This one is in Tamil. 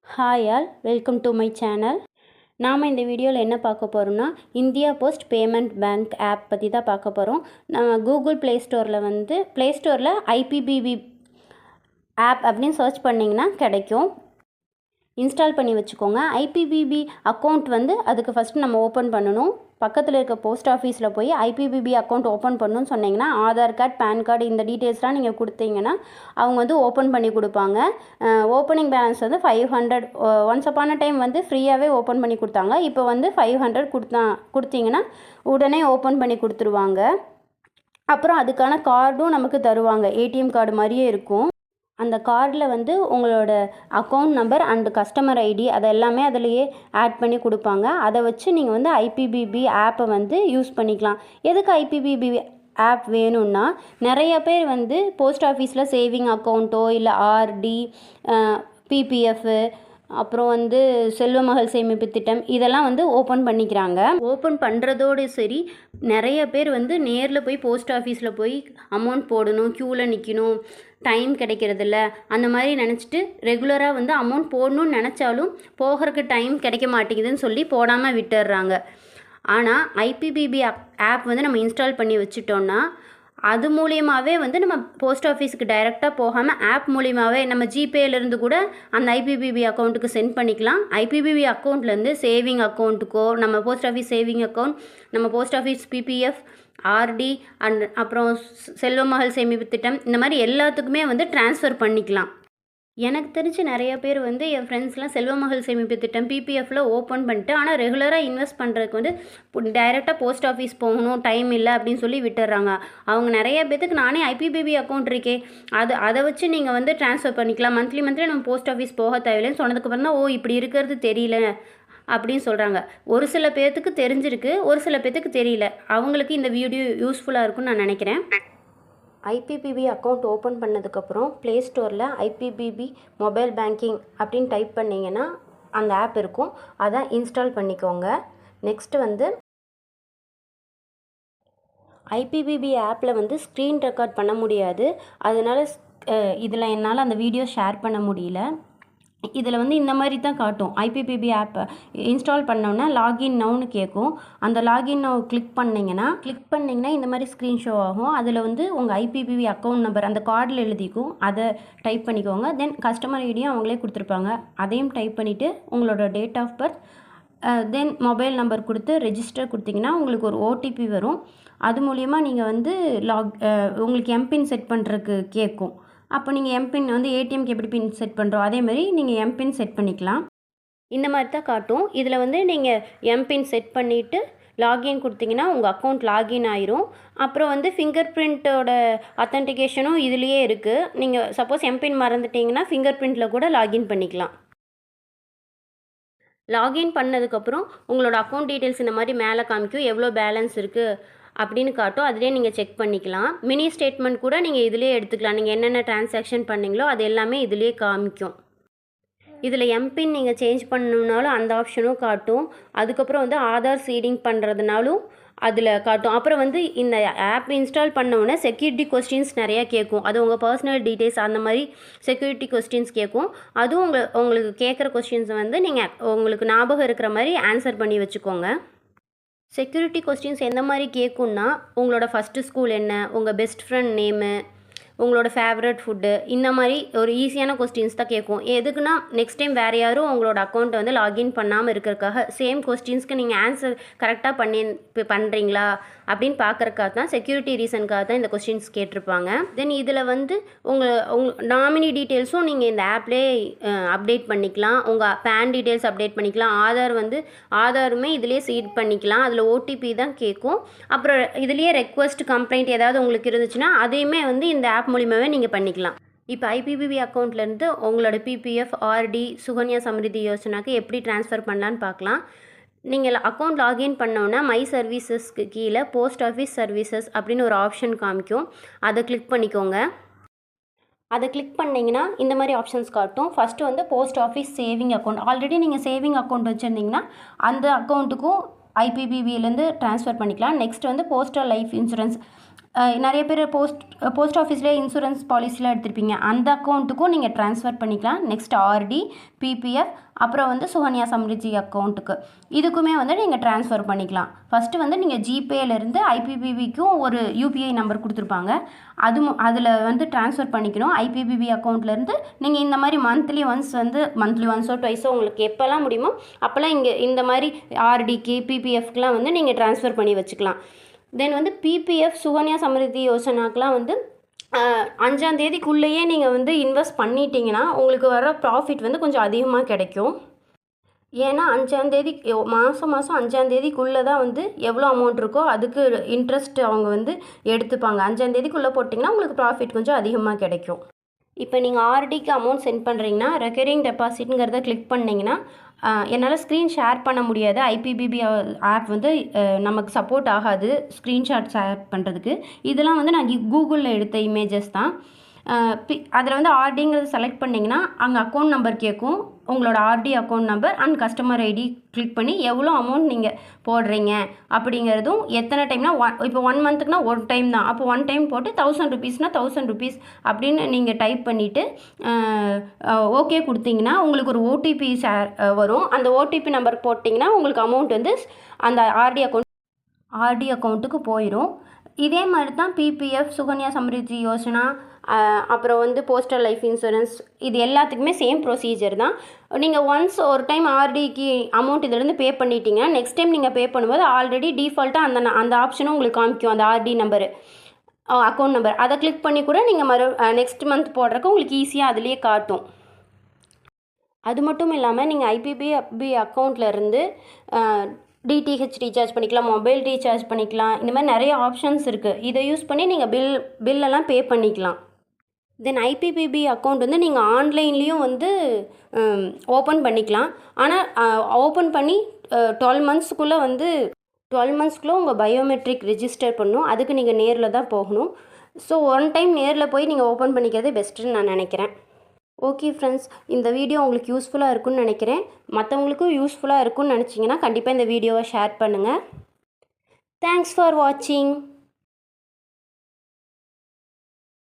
Hi all, welcome to my channel. நாம் இந்த வீடியோவில் என்ன பார்க்க போகிறோம்னா, India Post Payment Bank app பற்றி தான் பார்க்க போகிறோம். நம்ம கூகுள் ப்ளே ஸ்டோரில் ஐபிபிபி ஆப் அப்படின்னு சர்ச் பண்ணிங்கன்னா கிடைக்கும். இன்ஸ்டால் பண்ணி வச்சுக்கோங்க. ஐபிபிபி அக்கௌண்ட் அதுக்கு ஃபஸ்ட்டு நம்ம ஓப்பன் பண்ணணும். பக்கத்தில் இருக்க போஸ்ட் ஆஃபீஸில் போய் ஐபிபிபி அக்கௌண்ட் ஓப்பன் பண்ணணும்னு சொன்னிங்கன்னா ஆதார் கார்டு, பேன் கார்டு இந்த டீட்டெயில்ஸ்லாம் நீங்கள் கொடுத்தீங்கன்னா அவங்க ஓப்பன் பண்ணி கொடுப்பாங்க. Opening balance 500. ஒன்ஸ் அப்பான டைம் ஃப்ரீயாகவே ஓப்பன் பண்ணி கொடுத்தாங்க. இப்போ 500 கொடுத்தீங்கன்னா உடனே ஓப்பன் பண்ணி கொடுத்துருவாங்க. அப்புறம் அதுக்கான கார்டும் நமக்கு தருவாங்க. ஏடிஎம் கார்டு மாதிரியே இருக்கும். அந்த கார்டில் உங்களோட account number and customer ID அதை எல்லாமே அதிலையே ஆட் பண்ணி கொடுப்பாங்க. அதை வச்சு நீங்கள் ஐபிபிபி ஆப்பை யூஸ் பண்ணிக்கலாம். எதுக்கு ஐபிபிபி ஆப் வேணும்னா, நிறைய பேர் போஸ்ட் ஆஃபீஸில் சேவிங் அக்கௌண்ட்டோ இல்லை ஆர்டி, பிபிஎஃப், அப்புறம் செல்வ மகள் சேமிப்பு திட்டம் இதெல்லாம் ஓப்பன் பண்ணிக்கிறாங்க. ஓப்பன் பண்ணுறதோடு சரி, நிறைய பேர் நேரில் போய் போஸ்ட் ஆஃபீஸில் போய் அமௌண்ட் போடணும், க்யூவில் நிற்கணும், டைம் கிடைக்கிறதில்ல, அந்த மாதிரி நினச்சிட்டு ரெகுலராக அமௌண்ட் போடணும்னு நினச்சாலும் போகிறதுக்கு டைம் கிடைக்க மாட்டேங்குதுன்னு சொல்லி போடாமல் விட்டுடுறாங்க. ஆனால் ஐபிபிபி ஆப் நம்ம இன்ஸ்டால் பண்ணி வச்சுட்டோன்னா அது மூலியமாகவே நம்ம போஸ்ட் ஆஃபீஸுக்கு டைரெக்டாக போகாமல் ஆப் மூலியமாகவே நம்ம ஜிபேலேருந்து கூட அந்த ஐபிபிபி அக்கௌண்ட்டுக்கு சென்ட் பண்ணிக்கலாம். ஐபிபிபி அக்கௌண்ட்லேருந்து சேவிங் அக்கௌண்ட்டுக்கோ, நம்ம போஸ்ட் ஆஃபீஸ் சேவிங் அக்கௌண்ட், நம்ம post office PPF, RD and அப்புறம் செல்வ மகள் சேமிப்பு திட்டம் இந்த மாதிரி எல்லாத்துக்குமே ட்ரான்ஸ்ஃபர் பண்ணிக்கலாம். எனக்கு தெரிஞ்சு நிறைய பேர் என் ஃப்ரெண்ட்ஸ்லாம் செல்வ மகள் சேமிப்பு திட்டம் பிபிஎஃப்பில் ஓப்பன் பண்ணிட்டு, ஆனால் ரெகுலராக இன்வெஸ்ட் பண்ணுறதுக்கு டைரெக்டாக போஸ்ட் ஆஃபீஸ் போகணும், டைம் இல்லை அப்படின்னு சொல்லி விட்டுடுறாங்க. அவங்க நிறைய பேத்துக்கு நானே ஐபிபிபி அக்கௌண்ட் இருக்கே, அதை வச்சு நீங்கள் ட்ரான்ஸ்ஃபர் பண்ணிக்கலாம், மந்த்லி நம்ம போஸ்ட் ஆஃபீஸ் போக தேவையில்லைன்னு சொன்னதுக்கப்புறம் தான் இப்படி இருக்கிறது தெரியல அப்படின்னு சொல்கிறாங்க. ஒரு சில பேர்த்துக்கு தெரிஞ்சிருக்கு, ஒரு சில பேர்த்துக்கு தெரியல. அவங்களுக்கு இந்த வீடியோ யூஸ்ஃபுல்லாக இருக்கும்னு நான் நினைக்கிறேன். ஐபிபிபி அக்கௌண்ட் ஓப்பன் பண்ணதுக்கப்புறம் ப்ளே ஸ்டோரில் ஐபிபிபி மொபைல் பேங்கிங் அப்படின்னு டைப் பண்ணிங்கன்னா அந்த ஆப் இருக்கும். அதை இன்ஸ்டால் பண்ணிக்கோங்க. நெக்ஸ்ட்டு ஐபிபிபி ஆப்பில் ஸ்க்ரீன் ரெக்கார்ட் பண்ண முடியாது. அதனால் இதில் என்னால் அந்த வீடியோ ஷேர் பண்ண முடியல. இதில் இந்த மாதிரி தான் காட்டும். ஐபிபிபி ஆப்பை இன்ஸ்டால் பண்ணோன்னா லாகின் நவுன்னு கேட்கும். அந்த லாகின் நவ் கிளிக் பண்ணிங்கன்னா இந்த மாதிரி ஸ்க்ரீன் ஷோ ஆகும். அதில் உங்கள் ஐபிபிபி அக்கௌண்ட் நம்பர் அந்த கார்டில் எழுதிக்கும். அதை டைப் பண்ணிக்கோங்க. தென் கஸ்டமர் ஐடியும் அவங்களே கொடுத்துருப்பாங்க. அதையும் டைப் பண்ணிவிட்டு உங்களோட date of birth, then mobile number கொடுத்து ரெஜிஸ்டர் கொடுத்தீங்கன்னா உங்களுக்கு ஒரு ஓடிபி வரும். அது மூலிமா நீங்கள் உங்களுக்கு எம்பின் செட் பண்ணுறதுக்கு கேட்கும். அப்போ நீங்கள் எம்பின் ஏடிஎம்க்கு எப்படி பின் செட் பண்ணுறோம் அதேமாதிரி நீங்கள் எம்பின் செட் பண்ணிக்கலாம். இந்த மாதிரி தான் காட்டும். இதில் நீங்கள் எம்பின் செட் பண்ணிவிட்டு லாகின் கொடுத்தீங்கன்னா உங்கள் அக்கௌண்ட் லாகின் ஆயிரும். அப்புறம் ஃபிங்கர் பிரிண்ட்டோட அத்தன்டிகேஷனும் இதுலேயே இருக்குது. நீங்கள் சப்போஸ் எம்பின் மறந்துட்டிங்கன்னா ஃபிங்கர் பிரிண்ட்டில் கூட லாகின் பண்ணிக்கலாம். லாகின் பண்ணதுக்கப்புறம் உங்களோட அக்கௌண்ட் டீட்டெயில்ஸ் இந்த மாதிரி மேலே காமிக்கும், எவ்வளோ பேலன்ஸ் இருக்குது அப்படின்னு காட்டும். அதிலே நீங்கள் செக் பண்ணிக்கலாம். மினி ஸ்டேட்மெண்ட் கூட நீங்கள் இதிலே எடுத்துக்கலாம். நீங்கள் என்னென்ன டிரான்சாக்ஷன் பண்ணிங்களோ அது எல்லாமே இதிலே காமிக்கும். இதில் எம்பின் நீங்கள் சேஞ்ச் பண்ணணுன்னாலும் அந்த ஆப்ஷனும் காட்டும். அதுக்கப்புறம் ஆதார் சீடிங் பண்ணுறதுனாலும் அதில் காட்டும். அப்புறம் இந்த ஆப் இன்ஸ்டால் பண்ணவுடனே செக்யூரிட்டி கொஸ்டின்ஸ் நிறையா கேட்கும். அது உங்கள் பர்சனல் டீட்டெயில்ஸ் அந்த மாதிரி செக்யூரிட்டி கொஸ்டின்ஸ் கேட்கும். அதுவும் உங்களுக்கு கேட்குற கொஸ்டின்ஸை நீங்கள் உங்களுக்கு ஞாபகம் இருக்கிற மாதிரி ஆன்சர் பண்ணி வச்சுக்கோங்க. செக்யூரிட்டி கொஸ்டின்ஸ் எந்த மாதிரி கேட்குன்னா, உங்களோட ஃபஸ்ட்டு ஸ்கூல் என்ன, உங்கள் பெஸ்ட் ஃப்ரெண்ட் நேமு, உங்களோட ஃபேவரட் ஃபுட்டு, இந்த மாதிரி ஒரு ஈஸியான கொஸ்டின்ஸ் தான் கேட்கும். எதுக்குன்னா நெக்ஸ்ட் டைம் வேறு யாரும் உங்களோட அக்கௌண்ட்டை லாகின் பண்ணாமல் இருக்கிறதுக்காக சேம் கொஸ்டின்ஸ்க்கு நீங்கள் ஆன்சர் கரெக்டாக பண்ணுறீங்களா அப்படின்னு பார்க்குறக்காக தான், செக்யூரிட்டி ரீசனுக்காக தான் இந்த கொஸ்டின்ஸ் கேட்டிருப்பாங்க. தென் இதில் உங்கள் நாமினி டீட்டெயில்ஸும் நீங்கள் இந்த ஆப்லேயே அப்டேட் பண்ணிக்கலாம். உங்கள் பேன் டீட்டெயில்ஸ் அப்டேட் பண்ணிக்கலாம். ஆதாருமே இதிலே சீட் பண்ணிக்கலாம். அதில் ஓடிபி தான் கேட்கும். அப்புறம் இதுலேயே ரெக்வஸ்ட், கம்ப்ளைண்ட் ஏதாவது உங்களுக்கு இருந்துச்சுன்னா அதையுமே இந்த ஆப் மூலிமாவே நீங்கள் பண்ணிக்கலாம். இப்போ ஐபிபிபி அக்கௌண்ட்லேருந்து உங்களோட பிபிஎஃப், ஆர்டி, சுகன்யா சம்ரிதி யோஜனாக்கு எப்படி ட்ரான்ஸ்ஃபர் பண்ணலான்னு பார்க்கலாம். நீங்கள் அக்கௌண்ட் லாகின் பண்ணோன்னா மை சர்வீசஸ்க்கு கீழே போஸ்ட் ஆஃபீஸ் சர்வீசஸ் அப்படின்னு ஒரு ஆப்ஷன் காமிக்கும். அதை கிளிக் பண்ணிக்கோங்க. அதை கிளிக் பண்ணிங்கன்னா இந்த மாதிரி ஆப்ஷன்ஸ் காட்டும். First post office saving account. Already நீங்கள் சேவிங் அக்கௌண்ட் வச்சுருந்தீங்கன்னா அந்த அக்கௌண்ட்டுக்கும் ஐபிபிபிலேருந்து ட்ரான்ஸ்ஃபர் பண்ணிக்கலாம். நெக்ஸ்ட் போஸ்டல் லைஃப் இன்சூரன்ஸ் நிறைய பேர் போஸ்ட் ஆஃபீஸ்லேயே இன்சூரன்ஸ் பாலிசிலாம் எடுத்திருப்பீங்க, அந்த அக்கௌண்ட்டுக்கும் நீங்கள் ட்ரான்ஸ்ஃபர் பண்ணிக்கலாம். நெக்ஸ்ட் ஆர்டி, பிபிஎஃப், அப்புறம் வந்து சுகன்யா சம்ரிதி அக்கௌண்ட்டுக்கு இதுக்குமே வந்து நீங்கள் ட்ரான்ஸ்ஃபர் பண்ணிக்கலாம். ஃபஸ்ட்டு வந்து நீங்கள் ஜிபேலேருந்து ஐபிபிபிக்கும் ஒரு யூபிஐ நம்பர் கொடுத்துருப்பாங்க, அதில் வந்து ட்ரான்ஸ்ஃபர் பண்ணிக்கணும். ஐபிபிபி அக்கௌண்ட்லேருந்து நீங்கள் இந்த மாதிரி மந்த்லி ஒன்ஸோ ட்வைஸோ உங்களுக்கு எப்போல்லாம் முடியுமோ அப்போல்லாம் இங்கே இந்த மாதிரி ஆர்டிக்கு பிபிஎஃப்க்குலாம் வந்து நீங்கள் ட்ரான்ஸ்ஃபர் பண்ணி வச்சுக்கலாம். தென் வந்து பிபிஎஃப் சுகன்யா சம்ரிதி யோஜனாக்கெலாம் வந்து 5ஆம் தேதிக்குள்ளேயே நீங்கள் வந்து இன்வெஸ்ட் பண்ணிட்டீங்கன்னா உங்களுக்கு வர ப்ராஃபிட் வந்து கொஞ்சம் அதிகமாக கிடைக்கும். ஏன்னா 5ஆம் தேதி மாதம் 5ஆம் தேதிக்குள்ளே தான் வந்து எவ்வளோ அமௌண்ட் இருக்கோ அதுக்கு இன்ட்ரெஸ்ட் அவங்க வந்து எடுத்துப்பாங்க. 5ஆம் தேதிக்குள்ளே போட்டிங்கன்னா உங்களுக்கு ப்ராஃபிட் கொஞ்சம் அதிகமாக கிடைக்கும். இப்போ நீங்கள் ஆர்டிக்கு அமௌண்ட் சென்ட் பண்ணுறீங்கன்னா ரெக்கரிங் டெபாசிட்ங்கிறத கிளிக் பண்ணிங்கன்னா என்னால் ஸ்க்ரீன் ஷேர் பண்ண முடியாது. ஐபிபிபி ஆப் வந்து நமக்கு சப்போர்ட் ஆகாது ஸ்க்ரீன்ஷாட் ஷேர் பண்ணுறதுக்கு. இதெல்லாம் வந்து நான் கூகுளில் எடுத்த இமேஜஸ் தான். அதில் வந்து ஆர்டிங்கிறது செலக்ட் பண்ணிங்கன்னா அங்கே அக்கௌண்ட் நம்பர் கேட்கும். உங்களோட RD account number and customer ID click பண்ணி எவ்வளோ அமௌண்ட் நீங்கள் போடுறீங்க அப்படிங்கிறதும் எத்தனை டைம்னா இப்போ 1 மந்த்துக்குனா 1 டைம் தான். அப்போ 1 டைம் போட்டு 1000 ருபீஸ்னால் 1000 ருபீஸ் அப்படின்னு நீங்கள் டைப் பண்ணிவிட்டு ஓகே கொடுத்தீங்கன்னா உங்களுக்கு ஒரு ஓடிபி வரும். அந்த ஓடிபி நம்பர் போட்டிங்கன்னா உங்களுக்கு அமௌண்ட் வந்து அந்த ஆர்டி அக்கௌண்ட்டுக்கு போயிடும். இதே மாதிரி தான் பிபிஎஃப், சுகன்யா சம்ரிதி யோஜனா, அப்புறம் வந்து போஸ்டல் லைஃப் இன்சூரன்ஸ், இது எல்லாத்துக்குமே சேம் ப்ரொசீஜர் தான். நீங்கள் ஒன்ஸ் ஒரு டைம் ஆர்டிக்கு அமௌண்ட் இதிலேருந்து பே பண்ணிட்டீங்கன்னா நெக்ஸ்ட் டைம் நீங்கள் பே பண்ணும்போது ஆல்ரெடி டிஃபால்ட்டாக அந்த ஆப்ஷனும் உங்களுக்கு காமிக்கும். அந்த ஆர்டி நம்பரு, அக்கௌண்ட் நம்பர், அதை கிளிக் பண்ணி கூட நீங்கள் நெக்ஸ்ட் மந்த் போடுறக்கு உங்களுக்கு ஈஸியாக அதுலேயே காட்டும். அது மட்டும் இல்லாமல் நீங்கள் ஐபிபிபி அக்கௌண்ட்லேருந்து டிடிஹெச் ரீசார்ஜ் பண்ணிக்கலாம், மொபைல் ரீசார்ஜ் பண்ணிக்கலாம். இந்த மாதிரி நிறைய ஆப்ஷன்ஸ் இருக்குது. இதை யூஸ் பண்ணி நீங்கள் பில்லெல்லாம் பே பண்ணிக்கலாம். தென் ஐபிபிபி அக்கௌண்ட் வந்து நீங்கள் ஆன்லைன்லேயும் வந்து ஓப்பன் பண்ணிக்கலாம். ஆனால் ஓப்பன் பண்ணி 12 மந்த்ஸ்க்குள்ளே உங்கள் பயோமெட்ரிக் ரெஜிஸ்டர் பண்ணணும். அதுக்கு நீங்கள் நேரில் தான் போகணும். ஸோ 1 டைம் நேரில் போய் நீங்கள் ஓப்பன் பண்ணிக்கிறதே பெஸ்ட்டுன்னு நான் நினைக்கிறேன். ஓகே ஃப்ரெண்ட்ஸ், இந்த வீடியோ உங்களுக்கு யூஸ்ஃபுல்லாக இருக்குன்னு நினைக்கிறேன். மற்றவங்களுக்கும் யூஸ்ஃபுல்லாக இருக்குன்னு நினச்சிங்கன்னா கண்டிப்பாக இந்த வீடியோவை ஷேர் பண்ணுங்கள். தேங்க்ஸ் ஃபார் வாட்சிங்.